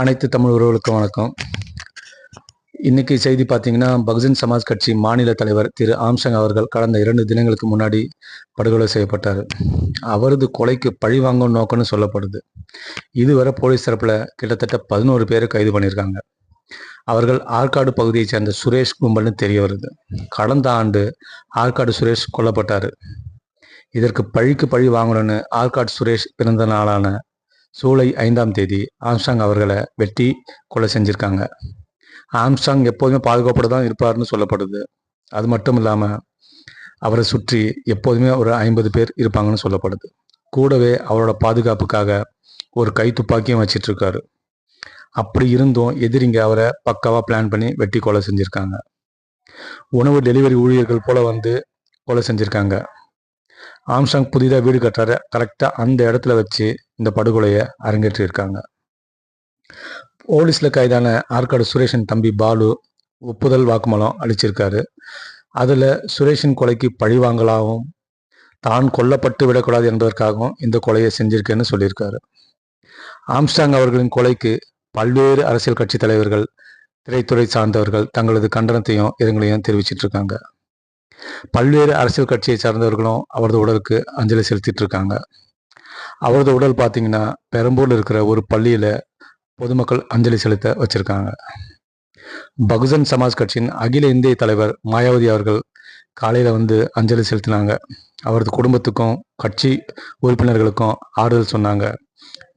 அனைத்து தமிழ் உறவுகளுக்கும் வணக்கம். இன்னைக்கு செய்தி பார்த்தீங்கன்னா, பகுஜன் சமாஜ் கட்சி மாநில தலைவர் திரு ஆம்சங் அவர்கள் கடந்த 2 தினங்களுக்கு முன்னாடி படுகொலை செய்யப்பட்டார். அவரது கொலைக்கு பழிவாங்கும் நோக்கம்னு சொல்லப்படுது. இதுவரை போலீஸ் தரப்புல கிட்டத்தட்ட 11 பேரை கைது பண்ணியிருக்காங்க. அவர்கள் ஆற்காடு பகுதியைச் சேர்ந்த சுரேஷ் கும்பல்னு தெரிய வருது. கடந்த ஆண்டு ஆற்காடு சுரேஷ் கொல்லப்பட்டார். இதற்கு பழிக்கு பழி வாங்கணும்னு ஆற்காடு சுரேஷ் பிறந்த நாளான ஜூலை 5ஆம் தேதி ஆம்ஸ்ட்ராங் அவர்களை வெட்டி கொலை செஞ்சுருக்காங்க. ஆம்ஸ்ட்ராங் எப்போதுமே பாதுகாப்போடு தான் இருப்பார்னு சொல்லப்படுது. அது மட்டும் இல்லாமல் அவரை சுற்றி எப்போதுமே ஒரு 50 பேர் இருப்பாங்கன்னு சொல்லப்படுது. கூடவே அவரோட பாதுகாப்புக்காக ஒரு கை துப்பாக்கியும் வச்சிட்ருக்காரு. அப்படி இருந்தும் எதிரிங்க அவரை பக்காவாக பிளான் பண்ணி வெட்டி கொலை செஞ்சுருக்காங்க. உணவு டெலிவரி ஊழியர்கள் போல வந்து கொலை செஞ்சுருக்காங்க. ஆம்ஸ்ட்ராங் புதிதாக வீடு கட்டுறாரு. கரெக்டாக அந்த இடத்துல வச்சு இந்த படுகொலையை அரங்கேற்றியிருக்காங்க. போலீஸில் கைதான ஆற்காடு சுரேஷின் தம்பி பாலு ஒப்புதல் வாக்குமூலம் அளிச்சிருக்காரு. அதில் சுரேஷின் கொலைக்கு பழிவாங்கலாகவும் தான் கொல்லப்பட்டு விடக்கூடாது என்பதற்காகவும் இந்த கொலையை செஞ்சிருக்கேன்னு சொல்லியிருக்காரு. ஆம்ஸ்ட்ராங் அவர்களின் கொலைக்கு பல்வேறு அரசியல் கட்சி தலைவர்கள், திரைத்துறை சார்ந்தவர்கள் தங்களது கண்டனத்தையும் இரங்கலையும் தெரிவிச்சிட்டு இருக்காங்க. பல்வேறு அரசியல் கட்சியை சார்ந்தவர்களும் அவரது உடலுக்கு அஞ்சலி செலுத்திட்டு இருக்காங்க. அவரது உடல் பார்த்தீங்கன்னா பெரம்பூரில் இருக்கிற ஒரு பள்ளியில் பொதுமக்கள் அஞ்சலி செலுத்த வச்சிருக்காங்க. பகுஜன் சமாஜ் கட்சியின் அகில இந்திய தலைவர் மாயாவதி அவர்கள் காலையில் வந்து அஞ்சலி செலுத்தினாங்க. அவரது குடும்பத்துக்கும் கட்சி உறுப்பினர்களுக்கும் ஆறுதல் சொன்னாங்க.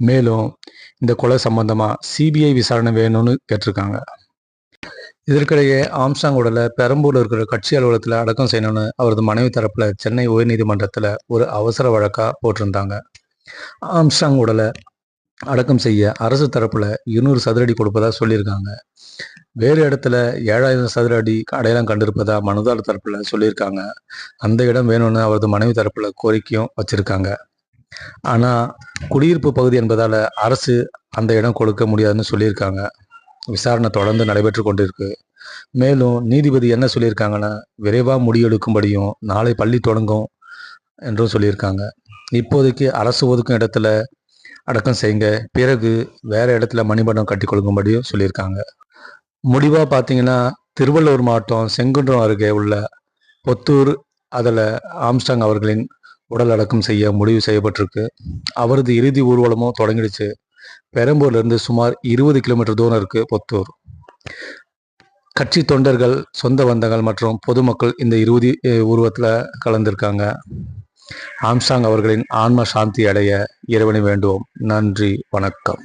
மேலும் இந்த கொலை சம்பந்தமாக சிபிஐ விசாரணை வேணும்னு கேட்டிருக்காங்க. இதற்கிடையே ஆம்ஸ்ட்ராங் உடலை பெரம்பூரில் இருக்கிற கட்சி அலுவலகத்தில் அடக்கம் செய்யணும்னு அவரது மனைவி தரப்பில் சென்னை உயர்நீதிமன்றத்தில் ஒரு அவசர வழக்காக போட்டிருந்தாங்க. ஆம்ஸ்ட்ராங் உடலை அடக்கம் செய்ய அரசு தரப்பில் 200 சதுர அடி கொடுப்பதாக சொல்லியிருக்காங்க. வேறு இடத்துல 7000 சதுர அடி அடையாளம் கண்டிருப்பதா மனுதாரர் தரப்பில் சொல்லியிருக்காங்க. அந்த இடம் வேணும்னு அவரது மனைவி தரப்பில் கோரிக்கையும் வச்சுருக்காங்க. ஆனால் குடியிருப்பு பகுதி என்பதால் அரசு அந்த இடம் கொடுக்க முடியாதுன்னு சொல்லியிருக்காங்க. விசாரணை தொடர்ந்து நடைபெற்று கொண்டிருக்கு. மேலும் நீதிபதி என்ன சொல்லியிருக்காங்கன்னா, விரைவாக முடிவெடுக்கும்படியும் நாளை பள்ளி தொடங்கும் என்றும் சொல்லியிருக்காங்க. இப்போதைக்கு அரசு ஒதுக்கும் இடத்துல அடக்கம் செய்யுங்க, பிறகு வேற இடத்துல மணிமண்டபம் கட்டி கொடுக்கும்படியும் சொல்லியிருக்காங்க. முடிவாக பார்த்தீங்கன்னா, திருவள்ளூர் மாவட்டம் செங்குன்றம் அருகே உள்ள பொத்தூர் அதில் ஆம்ஸ்ட்ராங் அவர்களின் உடல் அடக்கம் செய்ய முடிவு செய்யப்பட்டிருக்கு. அவரது இறுதி ஊர்வலமும் தொடங்கிடுச்சு. பெரம்பூர்லேருந்து சுமார் 20 கிலோமீட்டர் தூரம் இருக்குது பொத்தூர். கட்சி தொண்டர்கள், சொந்த பந்தங்கள் மற்றும் பொதுமக்கள் இந்த இறுதி ஊர்வலத்தில் கலந்திருக்காங்க. ஆம்ஸ்ட்ராங் அவர்களின் ஆன்ம சாந்தி அடைய இறைவனை வேண்டுவோம். நன்றி, வணக்கம்.